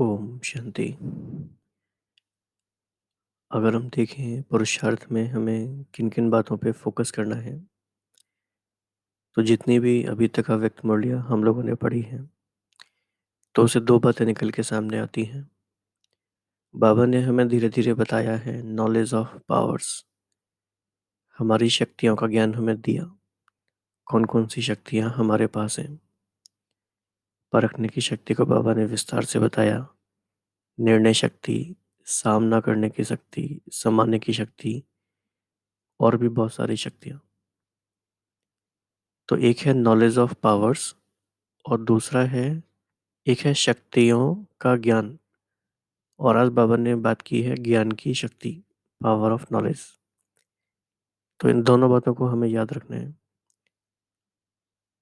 ओम शांति। अगर हम देखें पुरुषार्थ में हमें किन-किन बातों पे फ़ोकस करना है, तो जितनी भी अभी तक अव्यक्त मूल्य हम लोगों ने पढ़ी हैं, तो उससे 2 बातें निकल के सामने आती हैं। बाबा ने हमें धीरे-धीरे बताया है नॉलेज ऑफ पावर्स, हमारी शक्तियों का ज्ञान हमें दिया। कौन-कौन सी शक्तियाँ हमारे पास हैं। परखने की शक्ति को बाबा ने विस्तार से बताया। निर्णय शक्ति, सामना करने की शक्ति, सँभालने की शक्ति और भी बहुत सारी शक्तियाँ। तो एक है नॉलेज ऑफ पावर्स और दूसरा है एक है शक्तियों का ज्ञान। और आज बाबा ने बात की है ज्ञान की शक्ति, पावर ऑफ नॉलेज। तो इन दोनों बातों को हमें याद रखना है।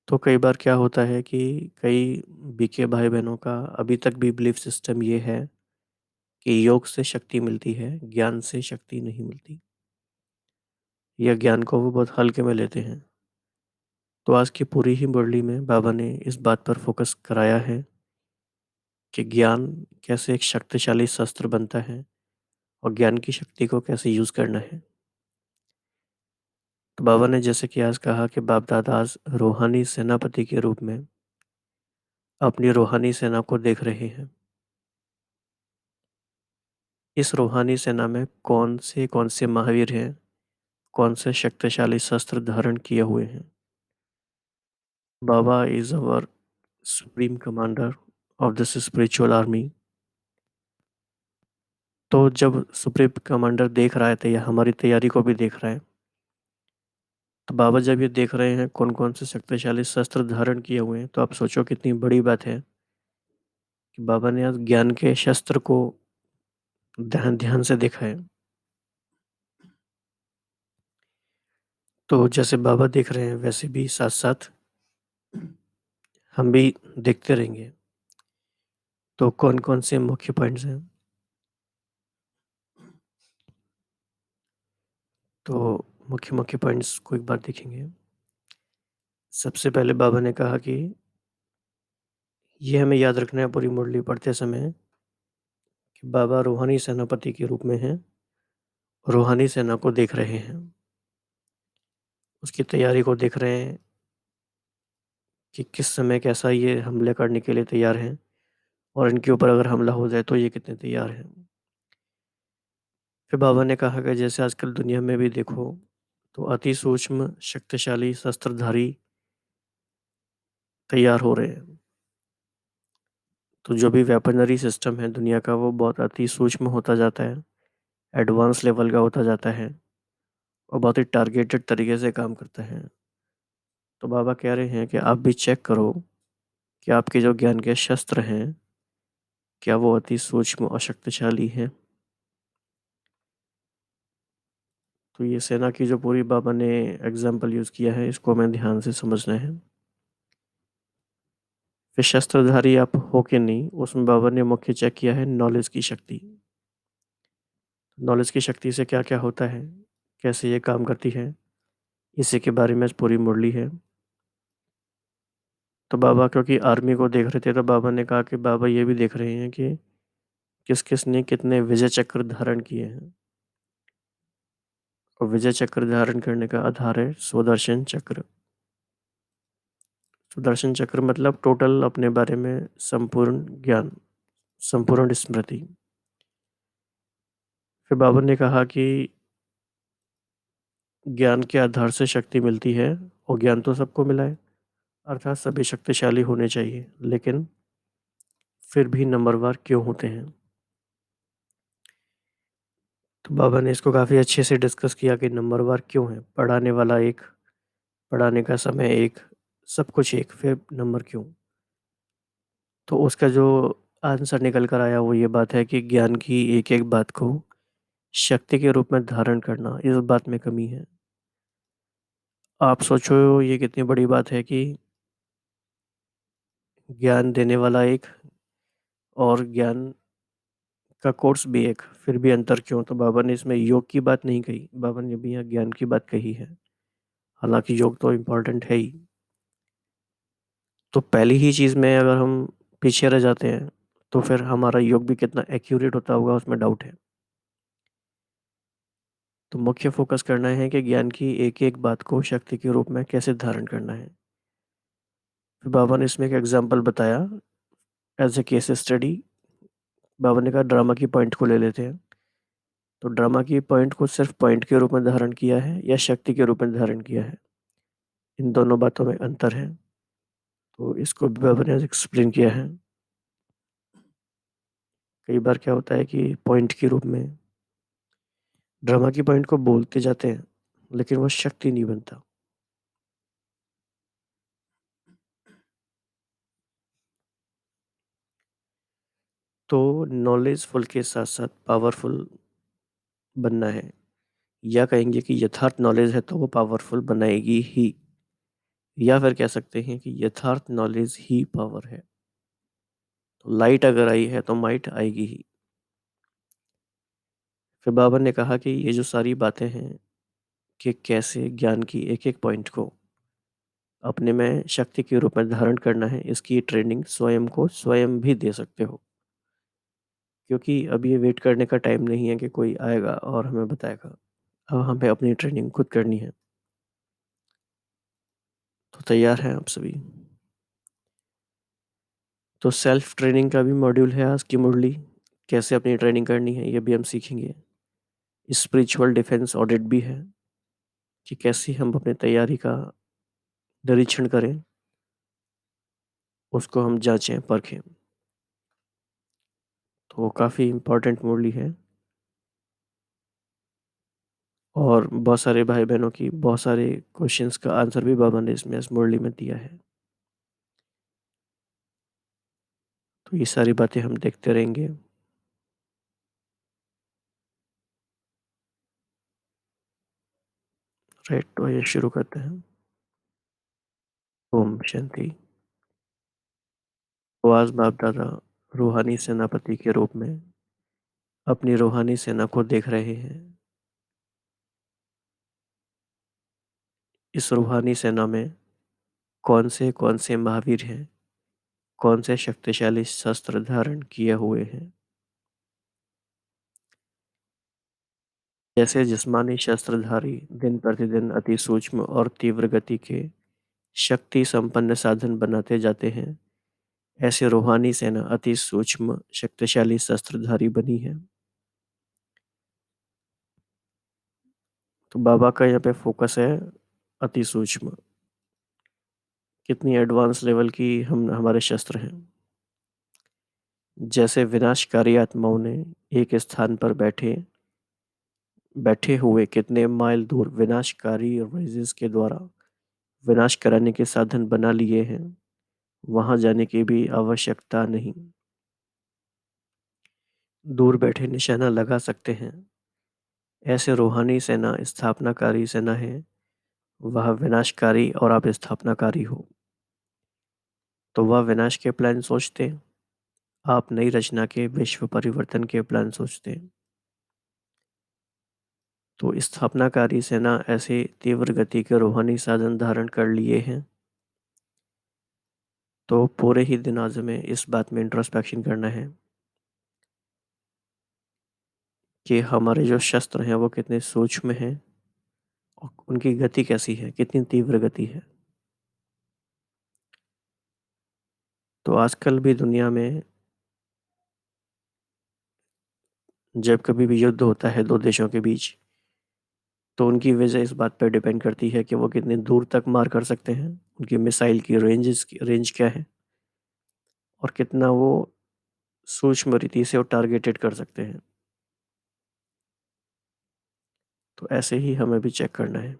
तो कई बार क्या होता है कि कई बीके भाई बहनों का अभी तक भी बिलीफ सिस्टम ये है कि योग से शक्ति मिलती है, ज्ञान से शक्ति नहीं मिलती। यह ज्ञान को वो बहुत हल्के में लेते हैं। तो आज की पूरी ही मुरली में बाबा ने इस बात पर फोकस कराया है कि ज्ञान कैसे एक शक्तिशाली शस्त्र बनता है और ज्ञान की शक्ति को कैसे यूज करना है। तो बाबा ने जैसे कि आज कहा कि बाप दादा आज रूहानी सेनापति के रूप में अपनी रूहानी सेना को देख रहे हैं। इस रूहानी सेना में कौन से महावीर हैं, कौन से शक्तिशाली शस्त्र धारण किए हुए हैं। Baba is our supreme commander of this spiritual army. तो जब सुप्रीम कमांडर देख रहा है या हमारी तैयारी को भी देख रहा है, तो बाबा जब ये देख रहे हैं कौन कौन से शक्तिशाली शस्त्र धारण किए हुए हैं, तो आप सोचो कितनी बड़ी बात है कि बाबा ने आज ज्ञान के शस्त्र को ध्यान ध्यान से देखा है। तो जैसे बाबा देख रहे हैं वैसे भी साथ साथ हम भी देखते रहेंगे। तो कौन कौन से मुख्य पॉइंट्स हैं, तो मुख्य मुख्य पॉइंट्स को एक बार देखेंगे। सबसे पहले बाबा ने कहा कि ये हमें याद रखना है पूरी मुरली पढ़ते समय कि बाबा रूहानी सेनापति के रूप में हैं, रूहानी सेना को देख रहे हैं, उसकी तैयारी को देख रहे हैं कि किस समय कैसा ये हमले करने के लिए तैयार हैं और इनके ऊपर अगर हमला हो जाए तो ये कितने तैयार हैं। फिर बाबा ने कहा कि जैसे आजकल दुनिया में भी देखो तो अति सूक्ष्म शक्तिशाली शस्त्रधारी तैयार हो रहे हैं। तो जो भी वेपनरी सिस्टम है दुनिया का वो बहुत अति सूक्ष्म होता जाता है, एडवांस लेवल का होता जाता है और बहुत ही टारगेटेड तरीके से काम करता है। तो बाबा कह रहे हैं कि आप भी चेक करो कि आपके जो ज्ञान के शस्त्र हैं क्या वो अति सूक्ष्म और शक्तिशाली हैं। तो ये सेना की जो पूरी बाबा ने एग्जाम्पल यूज़ किया है इसको हमें ध्यान से समझना है। फिर शस्त्रधारी आप हो कि नहीं, उसमें बाबा ने मुख्य चेक किया है नॉलेज की शक्ति। नॉलेज की शक्ति से क्या क्या होता है, कैसे ये काम करती है, इसी के बारे में आज पूरी मुरली है। तो बाबा क्योंकि आर्मी को देख रहे थे तो बाबा ने कहा कि बाबा ये भी देख रहे हैं कि किस किस ने कितने विजय चक्र धारण किए हैं। और विजय चक्र धारण करने का आधार है सुदर्शन चक्र। सुदर्शन चक्र मतलब टोटल अपने बारे में संपूर्ण ज्ञान, संपूर्ण स्मृति। फिर बाबा ने कहा कि ज्ञान के आधार से शक्ति मिलती है और ज्ञान तो सबको मिला है, अर्थात सभी शक्तिशाली होने चाहिए, लेकिन फिर भी नंबरवार क्यों होते हैं। तो बाबा ने इसको काफ़ी अच्छे से डिस्कस किया कि नंबरवार क्यों है, पढ़ाने वाला एक, पढ़ाने का समय एक, सब कुछ एक, फिर नंबर क्यों। तो उसका जो आंसर निकल कर आया वो ये बात है कि ज्ञान की एक एक बात को शक्ति के रूप में धारण करना, इस बात में कमी है। आप सोचो ये कितनी बड़ी बात है कि ज्ञान देने वाला एक और ज्ञान का कोर्स भी एक, फिर भी अंतर क्यों। तो बाबा ने इसमें योग की बात नहीं कही, बाबा ने भी यहाँ ज्ञान की बात कही है। हालांकि योग तो इम्पोर्टेंट है ही। तो पहली ही चीज़ में अगर हम पीछे रह जाते हैं तो फिर हमारा योग भी कितना एक्यूरेट होता होगा उसमें डाउट है। तो मुख्य फोकस करना है कि ज्ञान की एक एक बात को शक्ति के रूप में कैसे धारण करना है। फिर बाबा ने इसमें एक एग्जाम्पल बताया एज ए केस स्टडी। बाबा ने कहा ड्रामा की पॉइंट को ले लेते हैं। तो ड्रामा की पॉइंट को सिर्फ पॉइंट के रूप में धारण किया है या शक्ति के रूप में धारण किया है, इन दोनों बातों में अंतर है। तो इसको भी बाबा ने एक्सप्लेन किया है। कई बार क्या होता है कि पॉइंट के रूप में ड्रामा की पॉइंट को बोलते जाते हैं लेकिन वो शक्ति नहीं बनता। तो नॉलेजफुल के साथ साथ पावरफुल बनना है, या कहेंगे कि यथार्थ नॉलेज है तो वो पावरफुल बनाएगी ही, या फिर कह सकते हैं कि यथार्थ नॉलेज ही पावर है। तो लाइट अगर आई है तो माइट आएगी ही। फिर बाबा ने कहा कि ये जो सारी बातें हैं कि कैसे ज्ञान की एक एक पॉइंट को अपने में शक्ति के रूप में धारण करना है, इसकी ट्रेनिंग स्वयं को स्वयं भी दे सकते हो। क्योंकि अब ये वेट करने का टाइम नहीं है कि कोई आएगा और हमें बताएगा। अब हमें अपनी ट्रेनिंग खुद करनी है। तो तैयार हैं आप सभी? तो सेल्फ ट्रेनिंग का भी मॉड्यूल है आज की मुरली। कैसे अपनी ट्रेनिंग करनी है ये भी हम सीखेंगे। स्पिरिचुअल डिफेंस ऑडिट भी है कि कैसे हम अपनी तैयारी का निरीक्षण करें, उसको हम जांचें परखें। तो काफ़ी इम्पोर्टेंट मुरली है और बहुत सारे भाई बहनों की बहुत सारे क्वेश्चंस का आंसर भी बाबा ने इसमें इस मुरली में दिया है। तो ये सारी बातें हम देखते रहेंगे। राइट, तो ये शुरू करते हैं। ओम शांति। तो आज बाप दादा रूहानी सेनापति के रूप में अपनी रूहानी सेना को देख रहे हैं। इस रूहानी सेना में कौन से महावीर हैं, कौन से शक्तिशाली शस्त्र धारण किए हुए हैं। जैसे जिस्मानी शस्त्रधारी दिन प्रतिदिन अति सूक्ष्म और तीव्र गति के शक्ति संपन्न साधन बनाते जाते हैं, ऐसे रूहानी सेना अति सूक्ष्म शक्तिशाली शस्त्रधारी बनी है। तो बाबा का यहाँ पे फोकस है अति सूक्ष्म। कितनी एडवांस लेवल की हम हमारे शस्त्र हैं। जैसे विनाशकारी आत्माओं ने एक स्थान पर बैठे हुए कितने माइल दूर विनाशकारी रेजेस के द्वारा विनाश कराने के साधन बना लिए हैं, वहां जाने की भी आवश्यकता नहीं। दूर बैठे निशाना लगा सकते हैं। ऐसे रूहानी सेना स्थापनाकारी सेना है, वह विनाशकारी और आप स्थापनाकारी हो। तो वह विनाश के प्लान सोचते, आप नई रचना के विश्व परिवर्तन के प्लान सोचते। तो स्थापनाकारी सेना ऐसे तीव्र गति के रूहानी साधन धारण कर लिए हैं। तो पूरे ही दिन आज हमें इस बात में इंट्रोस्पेक्शन करना है कि हमारे जो शस्त्र हैं वो कितने सूक्ष्म हैं और उनकी गति कैसी है, कितनी तीव्र गति है। तो आजकल भी दुनिया में जब कभी भी युद्ध होता है दो देशों के बीच, तो उनकी वजह इस बात पर डिपेंड करती है कि वो कितनी दूर तक मार कर सकते हैं, उनकी मिसाइल की रेंज क्या है और कितना वो सूक्ष्म रीति से वो टारगेटेड कर सकते हैं। तो ऐसे ही हमें भी चेक करना है।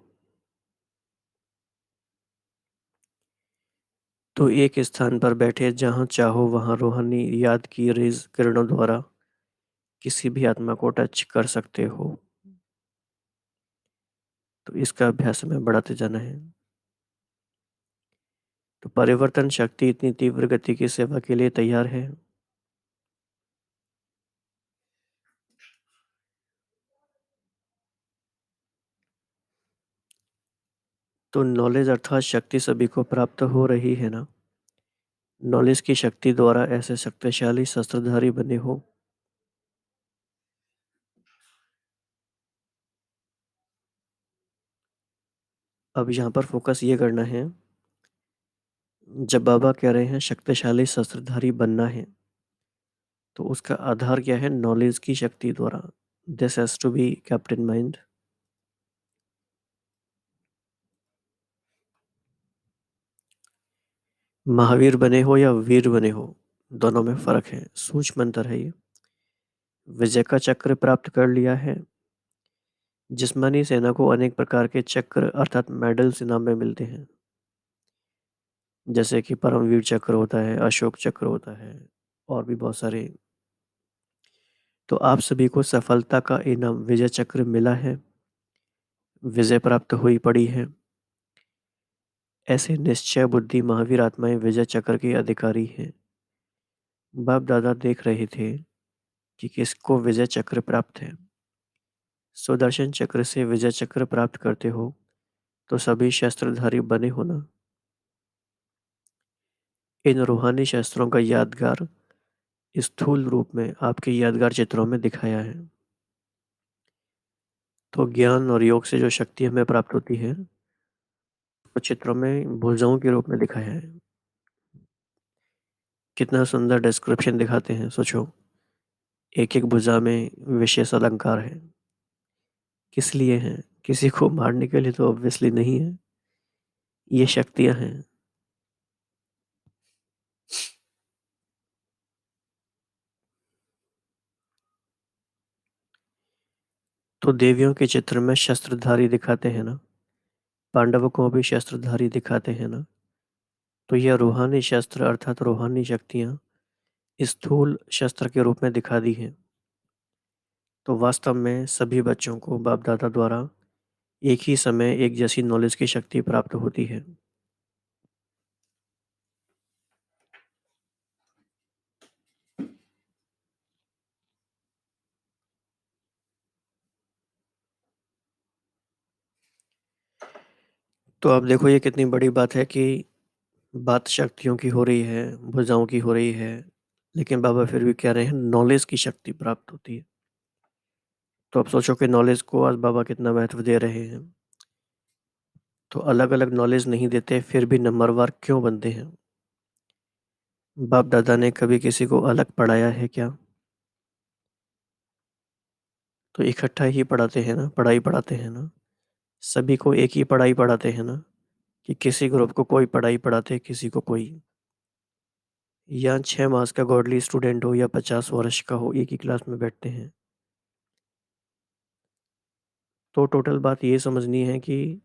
तो एक स्थान पर बैठे जहां चाहो वहां रूहानी याद की रेज किरणों द्वारा किसी भी आत्मा को टच कर सकते हो। तो इसका अभ्यास हमें बढ़ाते जाना है। तो परिवर्तन शक्ति इतनी तीव्र गति की सेवा के लिए तैयार है। तो नॉलेज अर्थात शक्ति सभी को प्राप्त हो रही है ना। नॉलेज की शक्ति द्वारा ऐसे शक्तिशाली शस्त्रधारी बने हो। अब यहाँ पर फोकस ये करना है, जब बाबा कह रहे हैं शक्तिशाली शस्त्रधारी बनना है, तो उसका आधार क्या है? नॉलेज की शक्ति द्वारा। This has to be kept in mind. Mahavir बने हो या वीर बने हो, दोनों में फर्क है, सूक्ष्म अंतर है ये। विजय का चक्र प्राप्त कर लिया है। जिस्मानी सेना को अनेक प्रकार के चक्र अर्थात मेडल्स इनाम में मिलते हैं, जैसे कि परमवीर चक्र होता है, अशोक चक्र होता है, और भी बहुत सारे। तो आप सभी को सफलता का इनाम विजय चक्र मिला है, विजय प्राप्त हुई पड़ी है। ऐसे निश्चय बुद्धि महावीर आत्माएं विजय चक्र के अधिकारी हैं। बाप दादा देख रहे थे कि किसको विजय चक्र प्राप्त है। सुदर्शन चक्र से विजय चक्र प्राप्त करते हो तो सभी शस्त्रधारी बने हो ना। इन रूहानी शस्त्रों का यादगार स्थूल रूप में आपके यादगार चित्रों में दिखाया है। तो ज्ञान और योग से जो शक्ति हमें प्राप्त होती है, वो चित्रों में भुजाओं के रूप में दिखाया है। कितना सुंदर डिस्क्रिप्शन दिखाते हैं, सोचो। एक एक भुजा में विशेष अलंकार है। किस लिए हैं? किसी को मारने के लिए तो ऑब्वियसली नहीं है, ये शक्तियां हैं। तो देवियों के चित्र में शस्त्रधारी दिखाते हैं ना, पांडवों को भी शस्त्रधारी दिखाते हैं ना। तो यह रूहानी शस्त्र अर्थात रूहानी शक्तियां स्थूल शस्त्र के रूप में दिखा दी हैं। तो वास्तव में सभी बच्चों को बाप दादा द्वारा एक ही समय एक जैसी नॉलेज की शक्ति प्राप्त होती है। तो अब देखो ये कितनी बड़ी बात है कि बात शक्तियों की हो रही है, भुजाओं की हो रही है, लेकिन बाबा फिर भी कह रहे हैं नॉलेज की शक्ति प्राप्त होती है। तो अब सोचो कि नॉलेज को आज बाबा कितना महत्व दे रहे हैं। तो अलग अलग नॉलेज नहीं देते, फिर भी नंबरवार क्यों बनते हैं? बाप दादा ने कभी किसी को अलग पढ़ाया है क्या? तो इकट्ठा ही पढ़ाते हैं ना, पढ़ाई पढ़ाते हैं ना। सभी को एक ही पढ़ाई पढ़ाते हैं ना, कि किसी ग्रुप को कोई पढ़ाई पढ़ाते, किसी को कोई। या 6 मास का गॉडली स्टूडेंट हो या 50 वर्ष का हो, एक ही क्लास में बैठते हैं। तो टोटल बात ये समझनी है कि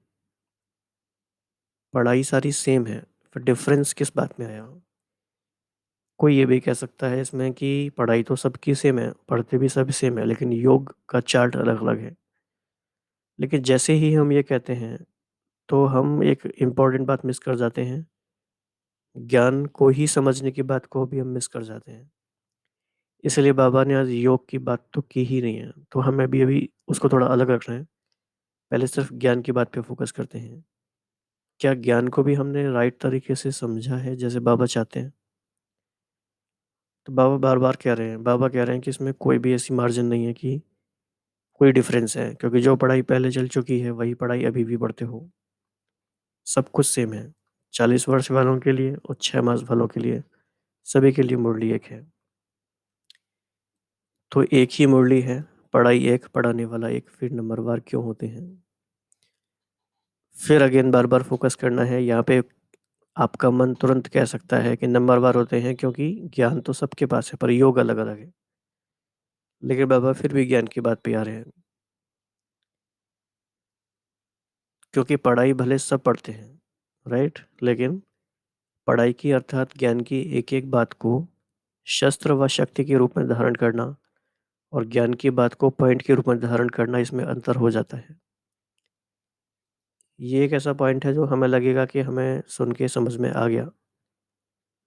पढ़ाई सारी सेम है, फिर डिफरेंस किस बात में आया? कोई ये भी कह सकता है इसमें कि पढ़ाई तो सबकी सेम है, पढ़ते भी सब सेम है, लेकिन योग का चार्ट अलग अलग है। लेकिन जैसे ही हम ये कहते हैं, तो हम एक इम्पॉर्टेंट बात मिस कर जाते हैं। ज्ञान को ही समझने की बात को भी हम मिस कर जाते हैं। इसलिए बाबा ने आज योग की बात तो की ही नहीं है, तो हमें भी अभी उसको थोड़ा अलग रख रहे हैं। पहले सिर्फ ज्ञान की बात पे फोकस करते हैं। क्या ज्ञान को भी हमने राइट तरीके से समझा है जैसे बाबा चाहते हैं? तो बाबा बार बार कह रहे हैं, बाबा कह रहे हैं कि इसमें कोई भी ऐसी मार्जिन नहीं है कि कोई डिफरेंस है, क्योंकि जो पढ़ाई पहले चल चुकी है वही पढ़ाई अभी भी पढ़ते हो। सब कुछ सेम है, 40 वर्ष वालों के लिए और 6 मास वालों के लिए, सभी के लिए मुरली एक है। तो एक ही मुरली है, पढ़ाई एक, पढ़ाने वाला एक, फिर नंबरवार क्यों होते हैं? फिर अगेन बार बार फोकस करना है यहाँ पे। आपका मन तुरंत कह सकता है कि नंबरवार होते हैं क्योंकि ज्ञान तो सबके पास है, पर योग अलग अलग है। लेकिन बाबा फिर भी ज्ञान की बात पे आ रहे हैं, क्योंकि पढ़ाई भले सब पढ़ते हैं, राइट, लेकिन पढ़ाई की अर्थात ज्ञान की एक एक बात को शस्त्र व शक्ति के रूप में धारण करना, और ज्ञान की बात को पॉइंट के रूप में धारण करना, इसमें अंतर हो जाता है। ये एक ऐसा पॉइंट है जो हमें लगेगा कि हमें सुन के समझ में आ गया,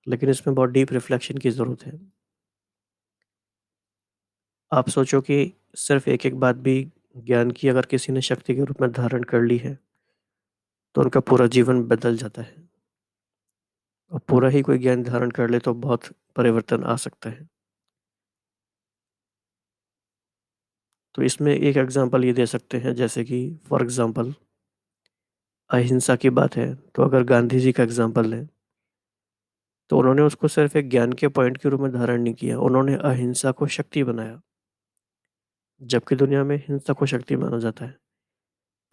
लेकिन इसमें बहुत डीप रिफ्लेक्शन की ज़रूरत है। आप सोचो कि सिर्फ एक एक बात भी ज्ञान की अगर किसी ने शक्ति के रूप में धारण कर ली है, तो उनका पूरा जीवन बदल जाता है। और पूरा ही कोई ज्ञान धारण कर ले तो बहुत परिवर्तन आ सकता है। तो इसमें एक एग्जांपल ये दे सकते हैं, जैसे कि फॉर एग्जांपल अहिंसा की बात है, तो अगर गांधी जी का एग्जांपल लें, तो उन्होंने उसको सिर्फ एक ज्ञान के पॉइंट के रूप में धारण नहीं किया, उन्होंने अहिंसा को शक्ति बनाया। जबकि दुनिया में हिंसा को शक्ति माना जाता है,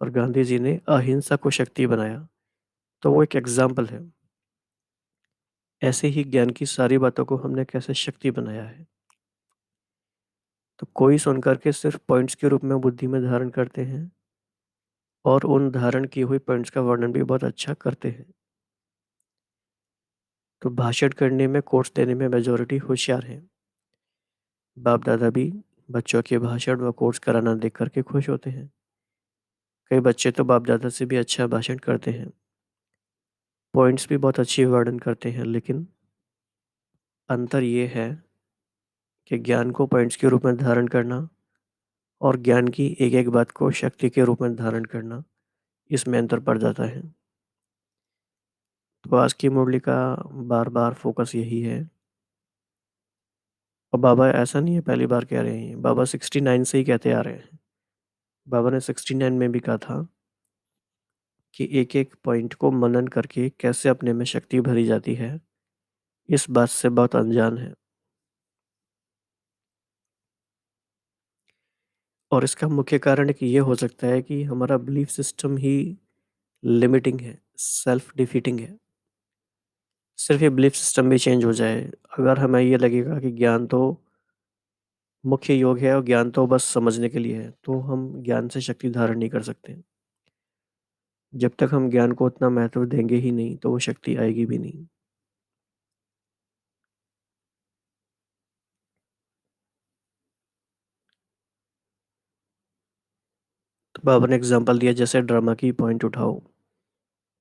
पर गांधी जी ने अहिंसा को शक्ति बनाया। तो वो एक एग्जाम्पल है। ऐसे ही ज्ञान की सारी बातों को हमने कैसे शक्ति बनाया है। तो कोई सुनकर के सिर्फ पॉइंट्स के रूप में बुद्धि में धारण करते हैं, और उन धारण की हुई पॉइंट्स का वर्णन भी बहुत अच्छा करते हैं। तो भाषण करने में, कोट्स देने में मेजॉरिटी होशियार है। बाप दादा भी बच्चों के भाषण व कोट्स कराना देख करके खुश होते हैं। कई बच्चे तो बाप दादा से भी अच्छा भाषण करते हैं, पॉइंट्स भी बहुत अच्छी वर्णन करते हैं, लेकिन अंतर ये है कि ज्ञान को पॉइंट्स के रूप में धारण करना और ज्ञान की एक एक बात को शक्ति के रूप में धारण करना, इसमें अंतर पड़ जाता है। तो आज की मुरली का बार बार फोकस यही है। और बाबा ऐसा नहीं है पहली बार कह रहे हैं, बाबा 69 से ही कहते आ रहे हैं। बाबा ने 69 में भी कहा था कि एक एक पॉइंट को मनन करके कैसे अपने में शक्ति भरी जाती है, इस बात से बहुत अनजान है। और इसका मुख्य कारण एक ये हो सकता है कि हमारा बिलीफ सिस्टम ही लिमिटिंग है, सेल्फ डिफीटिंग है। सिर्फ ये बिलीफ सिस्टम भी चेंज हो जाए, अगर हमें ये लगेगा कि ज्ञान तो मुख्य योग है और ज्ञान तो बस समझने के लिए है, तो हम ज्ञान से शक्ति धारण नहीं कर सकते। जब तक हम ज्ञान को उतना महत्व देंगे ही नहीं, तो वो शक्ति आएगी भी नहीं। तो बाबा ने एग्जाम्पल दिया, जैसे ड्रामा की पॉइंट उठाओ,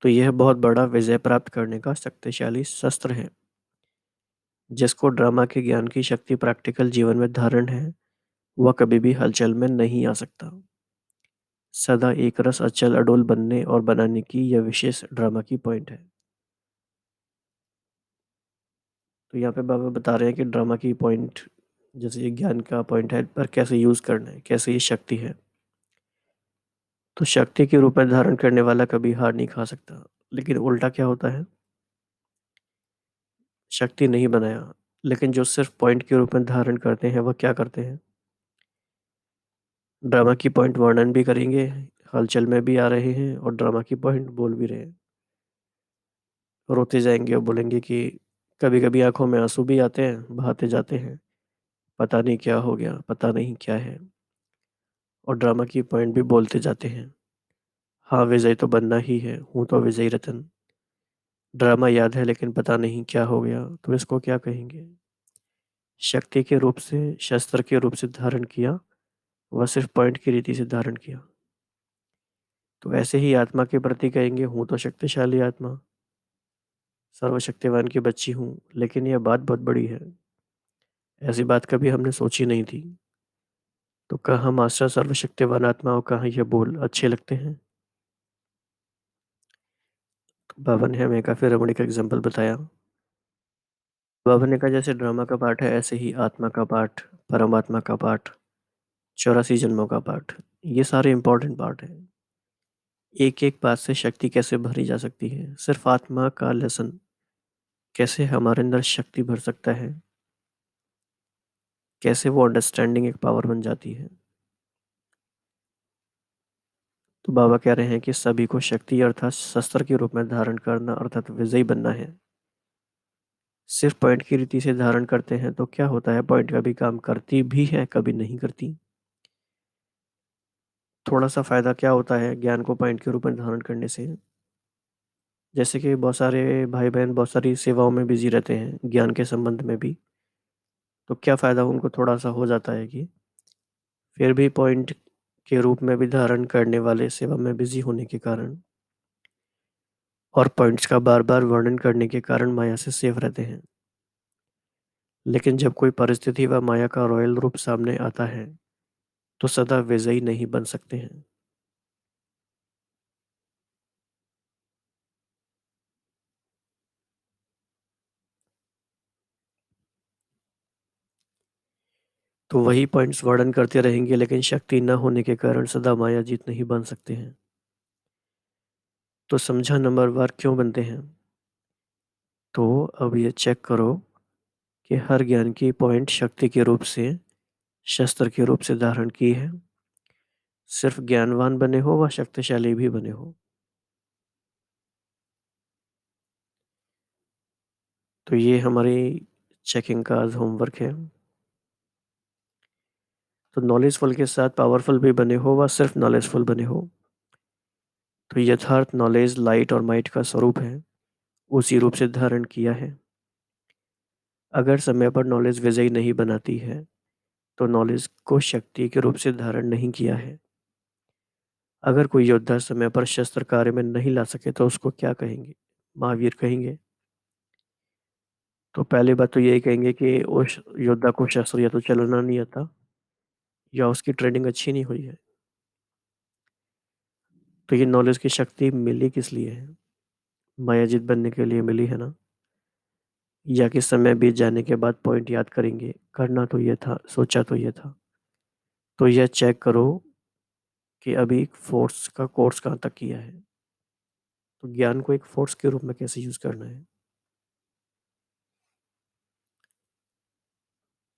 तो यह बहुत बड़ा विजय प्राप्त करने का शक्तिशाली शस्त्र है। जिसको ड्रामा के ज्ञान की शक्ति प्रैक्टिकल जीवन में धारण है, वह कभी भी हलचल में नहीं आ सकता। सदा एक रस अचल अडोल बनने और बनाने की यह विशेष ड्रामा की पॉइंट है। तो यहाँ पे बाबा बता रहे हैं कि ड्रामा की पॉइंट, जैसे ये ज्ञान का पॉइंट है, पर कैसे यूज करना है, कैसे ये शक्ति है। तो शक्ति के रूप में धारण करने वाला कभी हार नहीं खा सकता। लेकिन उल्टा क्या होता है, शक्ति नहीं बनाया, लेकिन जो सिर्फ पॉइंट के रूप में धारण करते हैं, वह क्या करते हैं, ड्रामा की पॉइंट वर्णन भी करेंगे, हलचल में भी आ रहे हैं और ड्रामा की पॉइंट बोल भी रहे हैं, रोते जाएंगे और बोलेंगे कि कभी कभी आंखों में आंसू भी आते हैं, बहाते जाते हैं, पता नहीं क्या हो गया, पता नहीं क्या है, और ड्रामा की पॉइंट भी बोलते जाते हैं। हाँ, विजय तो बनना ही है, हूँ तो विजयी रतन। ड्रामा याद है लेकिन पता नहीं क्या हो गया, तो इसको क्या कहेंगे, शक्ति के रूप से, शस्त्र के रूप से धारण किया, वह सिर्फ पॉइंट की रीति से धारण किया। तो ऐसे ही आत्मा के प्रति कहेंगे, हूँ तो शक्तिशाली आत्मा, सर्वशक्तिवान की बच्ची हूँ, लेकिन यह बात बहुत बड़ी है, ऐसी बात कभी हमने सोची नहीं थी। तो कहाँ मास्टर सर्वशक्तिवान आत्मा और कहाँ यह बोल अच्छे लगते हैं। तो बाबा ने हमें काफी रमणीक एग्जाम्पल बताया। बाबा ने कहा, जैसे ड्रामा का पार्ट है, ऐसे ही आत्मा का पार्ट, परमात्मा का पार्ट, 84 जन्मों का पार्ट, ये सारे इंपॉर्टेंट पार्ट हैं। एक एक बात से शक्ति कैसे भरी जा सकती है, सिर्फ आत्मा का लेसन कैसे हमारे अंदर शक्ति भर सकता है, कैसे वो अंडरस्टैंडिंग एक पावर बन जाती है। तो बाबा कह रहे हैं कि सभी को शक्ति अर्थात शस्त्र के रूप में धारण करना अर्थात विजयी बनना है। सिर्फ पॉइंट की रीति से धारण करते हैं तो क्या होता है, पॉइंट कभी काम करती भी है, कभी नहीं करती। थोड़ा सा फायदा क्या होता है ज्ञान को पॉइंट के रूप में धारण करने से, जैसे कि बहुत सारे भाई बहन बहुत सारी सेवाओं में बिजी रहते हैं ज्ञान के संबंध में भी, तो क्या फ़ायदा उनको थोड़ा सा हो जाता है कि फिर भी पॉइंट के रूप में भी धारण करने वाले सेवा में बिजी होने के कारण और पॉइंट्स का बार बार वर्णन करने के कारण माया से सेफ रहते हैं। लेकिन जब कोई परिस्थिति व माया का रॉयल रूप सामने आता है, तो सदा विजयी नहीं बन सकते हैं। तो वही पॉइंट्स वर्णन करते रहेंगे, लेकिन शक्ति न होने के कारण सदा माया जीत नहीं बन सकते हैं। तो समझा नंबरवार क्यों बनते हैं? तो अब ये चेक करो कि हर ज्ञान की पॉइंट शक्ति के रूप से, शस्त्र के रूप से धारण की है। सिर्फ ज्ञानवान बने हो व शक्तिशाली भी बने हो। तो ये हमारी चेकिंग का आज होमवर्क है। तो नॉलेजफुल के साथ पावरफुल भी बने हो व सिर्फ नॉलेजफुल बने हो। तो यथार्थ नॉलेज लाइट और माइट का स्वरूप है, उसी रूप से धारण किया है। अगर समय पर नॉलेज विजयी नहीं बनाती है, तो नॉलेज को शक्ति के रूप से धारण नहीं किया है। अगर कोई योद्धा समय पर शस्त्र कार्य में नहीं ला सके तो उसको क्या कहेंगे? महावीर कहेंगे। तो पहली बात तो यही कहेंगे कि उस योद्धा को शस्त्र या तो चलाना नहीं आता, या उसकी ट्रेनिंग अच्छी नहीं हुई है। तो ये नॉलेज की शक्ति मिली किस लिए है? मायाजित बनने के लिए मिली है ना? या कि समय बीत जाने के बाद पॉइंट याद करेंगे, करना तो ये था, सोचा तो ये था। तो यह चेक करो कि अभी फोर्स का कोर्स कहाँ तक किया है। तो ज्ञान को एक फोर्स के रूप में कैसे यूज करना है।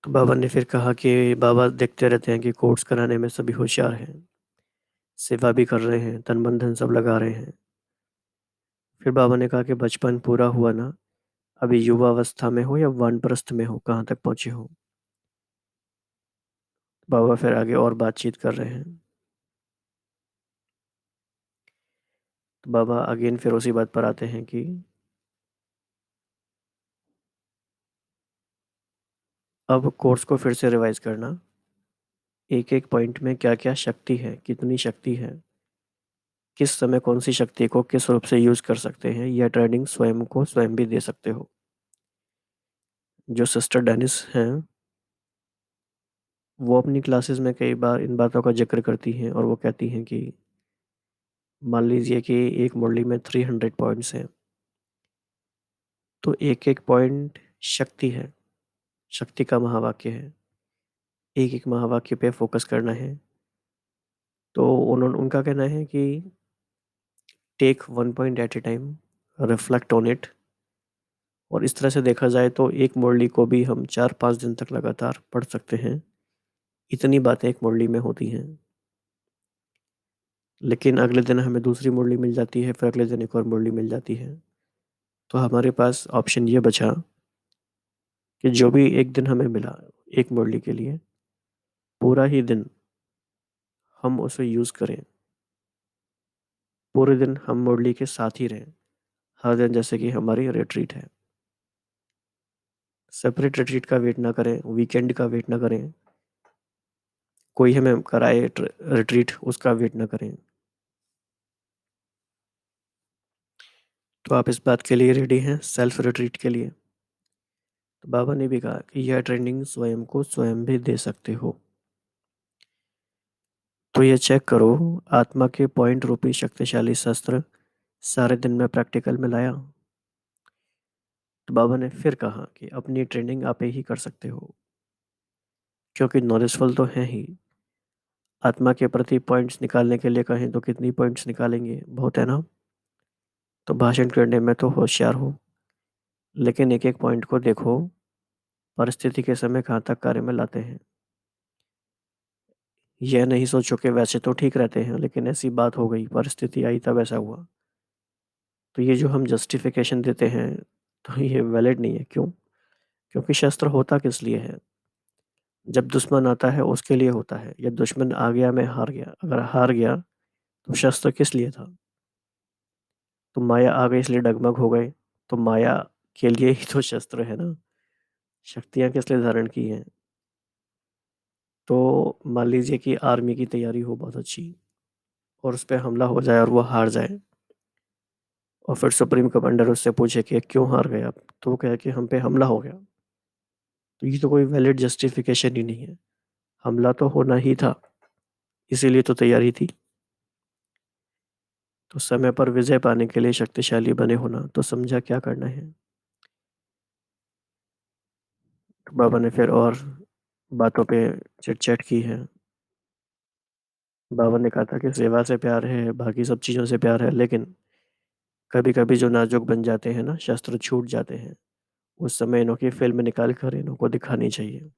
तो बाबा ने फिर कहा कि बाबा देखते रहते हैं कि कोर्स कराने में सभी होशियार हैं, सेवा भी कर रहे हैं, तन मन धन सब लगा रहे हैं। फिर बाबा ने कहा कि बचपन पूरा हुआ ना, अभी युवा अवस्था में हो या वानप्रस्थ में हो, कहाँ तक पहुंचे हो। बाबा फिर आगे और बातचीत कर रहे हैं। तो बाबा अगेन फिर उसी बात पर आते हैं कि अब कोर्स को फिर से रिवाइज करना। एक एक पॉइंट में क्या क्या शक्ति है, कितनी शक्ति है, किस समय कौन सी शक्ति को किस रूप से यूज कर सकते हैं, यह ट्रेनिंग स्वयं को स्वयं भी दे सकते हो। जो सिस्टर डेनिस हैं, वो अपनी क्लासेस में कई बार इन बातों का जिक्र करती हैं और वो कहती हैं कि मान लीजिए कि एक मुरली में 300 पॉइंट्स हैं, तो एक एक पॉइंट शक्ति है, शक्ति का महावाक्य है। एक एक महावाक्य पे फोकस करना है। तो उन्होंने उनका कहना है कि take one point at a time, reflect on it. और इस तरह से देखा जाए तो एक मुरली को भी हम 4-5 दिन तक लगातार पढ़ सकते हैं, इतनी बातें एक मुरली में होती हैं। लेकिन अगले दिन हमें दूसरी मुरली मिल जाती है, फिर अगले दिन एक और मुरली मिल जाती है। तो हमारे पास ऑप्शन ये बचा कि जो भी एक दिन हमें मिला एक मुरली के लिए, पूरा ही दिन हम उसे यूज़ करें। पूरे दिन हम मुरली के साथ ही रहें, हर दिन, जैसे कि हमारी रिट्रीट है। सेपरेट रिट्रीट का वेट ना करें, वीकेंड का वेट ना करें, कोई हमें कराए रिट्रीट उसका वेट ना करें। तो आप इस बात के लिए रेडी हैं, सेल्फ रिट्रीट के लिए? तो बाबा ने भी कहा कि यह ट्रेनिंग स्वयं को स्वयं भी दे सकते हो। तो ये चेक करो, आत्मा के पॉइंट रूपी शक्तिशाली शस्त्र सारे दिन में प्रैक्टिकल में लाया। तो बाबा ने फिर कहा कि अपनी ट्रेनिंग आप ही कर सकते हो, क्योंकि नॉलेजफुल तो है ही। आत्मा के प्रति पॉइंट्स निकालने के लिए कहें तो कितनी पॉइंट्स निकालेंगे, बहुत है ना। तो भाषण करने में तो होशियार हो, लेकिन एक एक पॉइंट को देखो, परिस्थिति के समय कहाँ तक कार्य में लाते हैं। यह नहीं सोचो कि वैसे तो ठीक रहते हैं, लेकिन ऐसी बात हो गई, परिस्थिति आई तब ऐसा हुआ। तो ये जो हम जस्टिफिकेशन देते हैं, तो ये वैलिड नहीं है। क्यों? क्योंकि शस्त्र होता किस लिए है? जब दुश्मन आता है उसके लिए होता है, या दुश्मन आ गया मैं हार गया, अगर हार गया तो शस्त्र किस लिए था? तो माया आ गई इसलिए डगमग हो गए, तो माया के लिए ही तो शस्त्र है ना। शक्तियां किस लिए धारण की हैं? तो मान लीजिए कि आर्मी की तैयारी हो बहुत अच्छी, और उस पर हमला हो जाए और वो हार जाए, और फिर सुप्रीम कमांडर उससे पूछे कि क्यों हार गए आप, तो वो कहे कि हम पे हमला हो गया। तो ये तो कोई वैलिड जस्टिफिकेशन ही नहीं है। हमला तो होना ही था, इसीलिए तो तैयारी थी। तो समय पर विजय पाने के लिए शक्तिशाली बने होना, तो समझा क्या करना है। तो बाबा ने फिर और बातों पे चिट-चैट की है। बाबा ने कहा था कि सेवा से प्यार है, बाकी सब चीज़ों से प्यार है, लेकिन कभी-कभी जो नाजुक बन जाते हैं ना, शस्त्र छूट जाते हैं, उस समय इन्हों की फ़िल्म निकाल कर इन्हों को दिखानी चाहिए।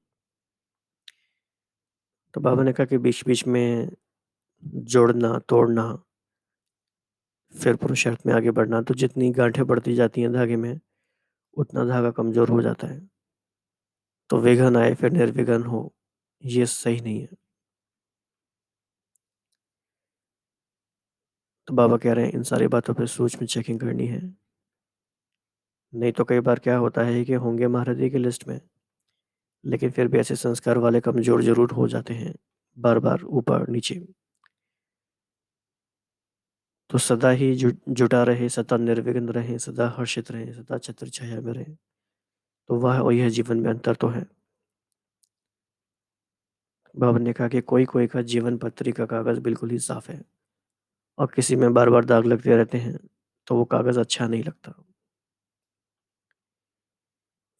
तो बाबा ने कहा कि बीच-बीच में जोड़ना, तोड़ना, फिर पुरुषार्थ में आगे बढ़ना, तो जितनी गाँठें बढ़ती जाती हैं धागे में, उतना धागा कमज़ोर हो जाता है। तो विघ्न आए फिर निर्विघ्न हो, ये सही नहीं है। तो बाबा कह रहे हैं इन सारी बातों पे सूक्ष्म चेकिंग करनी है। नहीं तो कई बार क्या होता है कि होंगे महारथी की लिस्ट में, लेकिन फिर भी ऐसे संस्कार वाले कमज़ोर ज़रूर हो जाते हैं, बार-बार ऊपर-नीचे। तो सदा ही जुटा रहे, सदा निर्विघ्न रहे, सदा हर्षित रहे, सदा छत्र छाया में रहे। तो वह और यह जीवन में अंतर तो है। बाबा ने कहा कि कोई-कोई का जीवन पत्री का कागज़ बिल्कुल ही साफ है और किसी में बार-बार दाग लगते रहते हैं, तो वो कागज़ अच्छा नहीं लगता।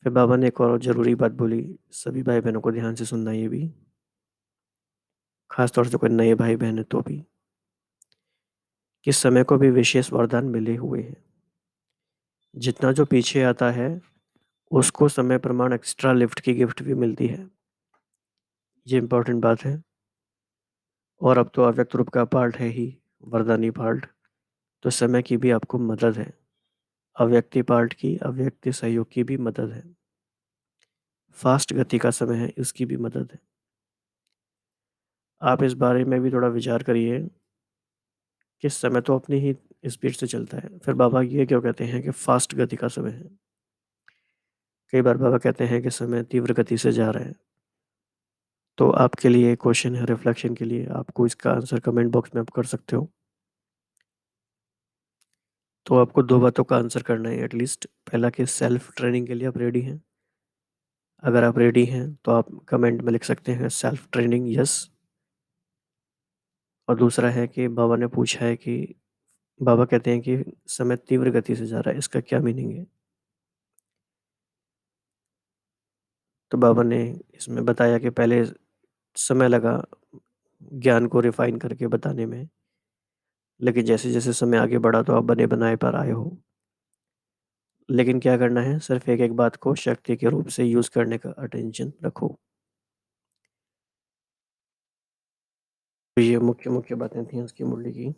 फिर बाबा ने एक और ज़रूरी बात बोली, सभी भाई-बहनों को ध्यान से सुनना ये भी, ख़ास तौर से कोई नए भाई-बहन हैं तो भी, कि समय को भी विशेष वरदान मिले हुए हैं। जितना जो पीछे आता है, उसको समय प्रमाण एक्स्ट्रा लिफ्ट की गिफ्ट भी मिलती है। ये इम्पोर्टेंट बात है। और अब तो अव्यक्त रूप का पार्ट है ही, वरदानी पार्ट, तो समय की भी आपको मदद है। अव्यक्ति पार्ट की, अव्यक्ति सहयोग की भी मदद है। फास्ट गति का समय है, इसकी भी मदद है। आप इस बारे में भी थोड़ा विचार करिए कि समय तो अपनी ही स्पीड से चलता है। फिर बाबा ये क्यों कहते हैं कि फास्ट गति का समय है? कई बार बाबा कहते हैं कि समय तीव्र गति से जा रहा है। तो आपके लिए क्वेश्चन है रिफ्लेक्शन के लिए, आपको इसका आंसर कमेंट बॉक्स में आप कर सकते हो। तो आपको 2 बातों का आंसर करना है एटलीस्ट। पहला कि सेल्फ ट्रेनिंग के लिए आप रेडी हैं? अगर आप रेडी हैं तो आप कमेंट में लिख सकते हैं सेल्फ ट्रेनिंग यस। और दूसरा है कि बाबा ने पूछा है कि बाबा कहते हैं कि समय तीव्र गति से जा रहा है, इसका क्या मीनिंग है? तो बाबा ने इसमें बताया कि पहले समय लगा ज्ञान को रिफाइन करके बताने में, लेकिन जैसे-जैसे समय आगे बढ़ा तो आप बने-बनाए पर आए हो। लेकिन क्या करना है, सिर्फ़ एक-एक बात को शक्ति के रूप से यूज़ करने का अटेंशन रखो। तो ये मुख्य-मुख्य बातें थी उसकी मुरली की।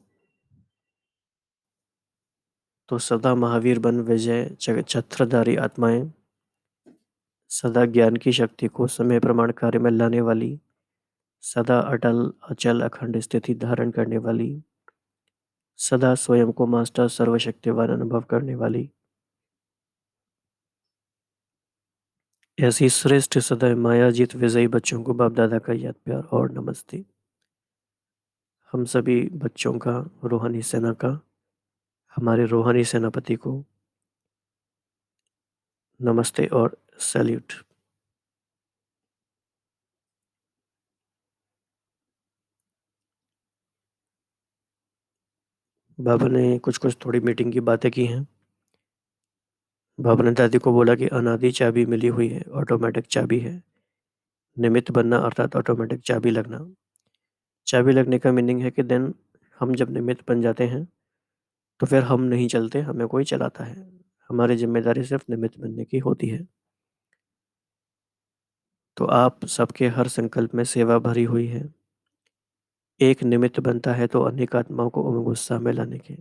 तो सदा महावीर बन विजय छत्रधारी आत्माएँ, सदा ज्ञान की शक्ति को समय प्रमाण कार्य में लाने वाली, सदा अटल, अचल, अखंड स्थिति धारण करने वाली, सदा स्वयं को मास्टर सर्वशक्तिवान अनुभव करने वाली, ऐसी श्रेष्ठ सदैव मायाजीत विजयी बच्चों को बाप दादा का याद प्यार और नमस्ते। हम सभी बच्चों का, रूहानी सेना का, हमारे रूहानी सेनापति को नमस्ते और सैल्यूट। बाबा ने कुछ-कुछ थोड़ी मीटिंग की बातें की हैं। बाबा ने दादी को बोला कि अनादि चाबी मिली हुई है, ऑटोमेटिक चाबी है। निमित्त बनना अर्थात ऑटोमेटिक चाबी लगना। चाबी लगने का मीनिंग है कि देन हम जब निमित्त बन जाते हैं, तो फिर हम नहीं चलते, हमें कोई चलाता है। हमारी ज़िम्मेदारी सिर्फ़ निमित्त बनने की होती है। तो आप सबके हर संकल्प में सेवा भरी हुई है। एक निमित्त बनता है तो अनेक आत्माओं को गुस्सा में लाने के।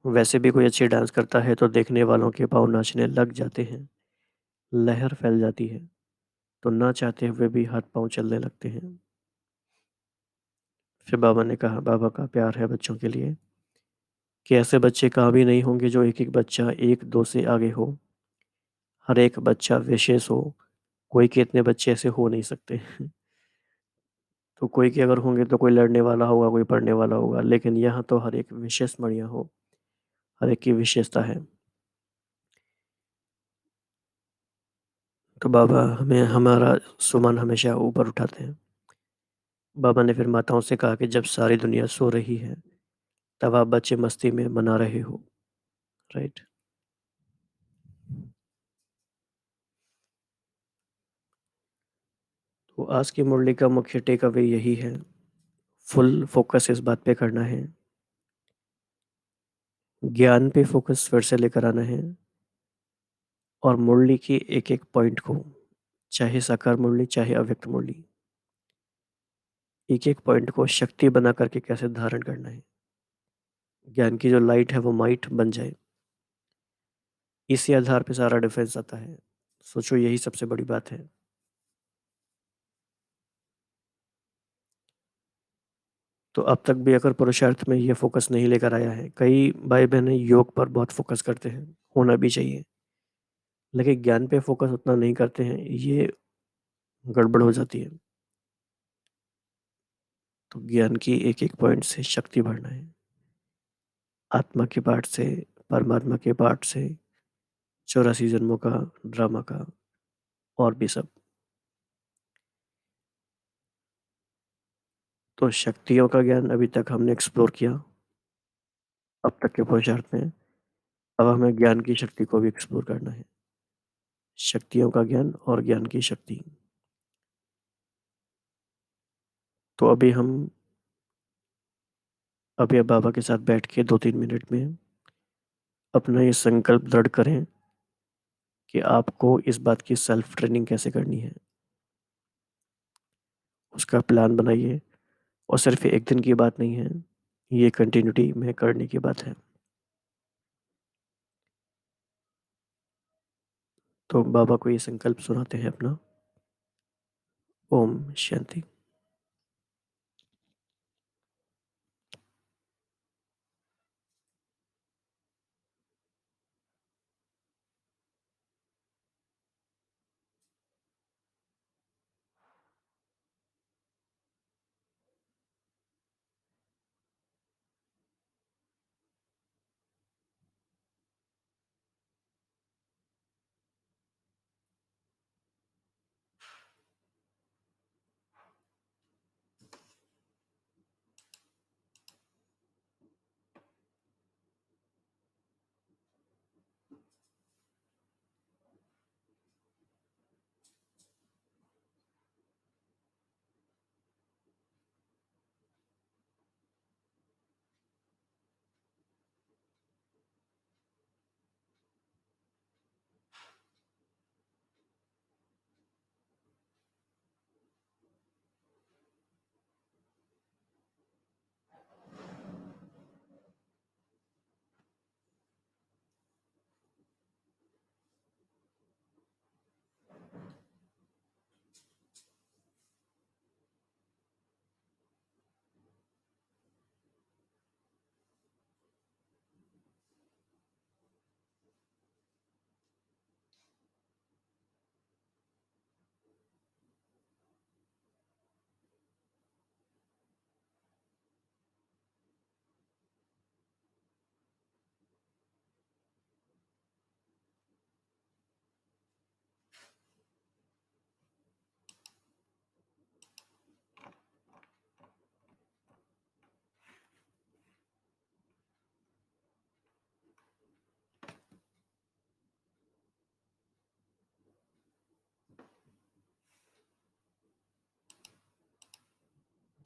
वैसे भी कोई अच्छी डांस करता है तो देखने वालों के पाँव नाचने लग जाते हैं। लहर फैल जाती है, तो ना चाहते हुए भी हाथ-पाँव चलने लगते हैं। फिर बाबा ने कहा, बाबा का प्यार है बच्चों के लिए कि ऐसे बच्चे कहाँ भी नहीं होंगे जो एक-एक बच्चा 1-2 से आगे हो। हर एक बच्चा विशेष हो, कोई के इतने बच्चे ऐसे हो नहीं सकते। तो कोई के अगर होंगे तो कोई लड़ने वाला होगा, कोई पढ़ने वाला होगा, लेकिन यहाँ तो हर एक विशेष बढ़िया हो, हर एक की विशेषता है। तो बाबा हमें हमारा सुमन हमेशा ऊपर उठाते हैं। बाबा ने फिर माताओं से कहा कि जब सारी दुनिया सो रही है, तब आप बच्चे मस्ती में मना रहे हो, राइट? तो आज की मुरली का मुख्य टेक अवे यही है, फुल फोकस इस बात पे करना है, ज्ञान पे फोकस फिर से लेकर आना है और मुरली की एक-एक पॉइंट को, चाहे साकार मुरली, चाहे अव्यक्त मुरली, एक-एक पॉइंट को शक्ति बना करके कैसे धारण करना है। ज्ञान की जो लाइट है वो माइट बन जाए। इसी आधार पे सारा डिफरेंस आता है। सोचो यही सबसे बड़ी बात है। तो अब तक भी अगर पुरुषार्थ में ये फोकस नहीं लेकर आया है, कई भाई-बहनें योग पर बहुत फोकस करते हैं, होना भी चाहिए। लेकिन ज्ञान पे फोकस उतना नहीं करते हैं, ये गड़बड़ हो जाती है। तो ज्ञान की एक-एक पॉइंट से शक्ति बढ़ना है। आत्मा के पार्ट से, परमात्मा के पार्ट से, 84 जन्मों का, ड्रामा का और भी सब। तो शक्तियों का ज्ञान अभी तक हमने एक्सप्लोर किया, अब तक के पुरुषार्थ में। अब हमें ज्ञान की शक्ति को भी एक्सप्लोर करना है। शक्तियों का ज्ञान और ज्ञान की शक्ति। तो अभी अब बाबा के साथ बैठ के 2-3 मिनट में अपना ये संकल्प दृढ़ करें कि आपको इस बात की सेल्फ ट्रेनिंग कैसे करनी है। उसका प्लान बनाइए और सिर्फ एक दिन की बात नहीं है, ये कंटिन्यूटी में करने की बात है। तो बाबा को ये संकल्प सुनाते हैं अपना। ओम शांति।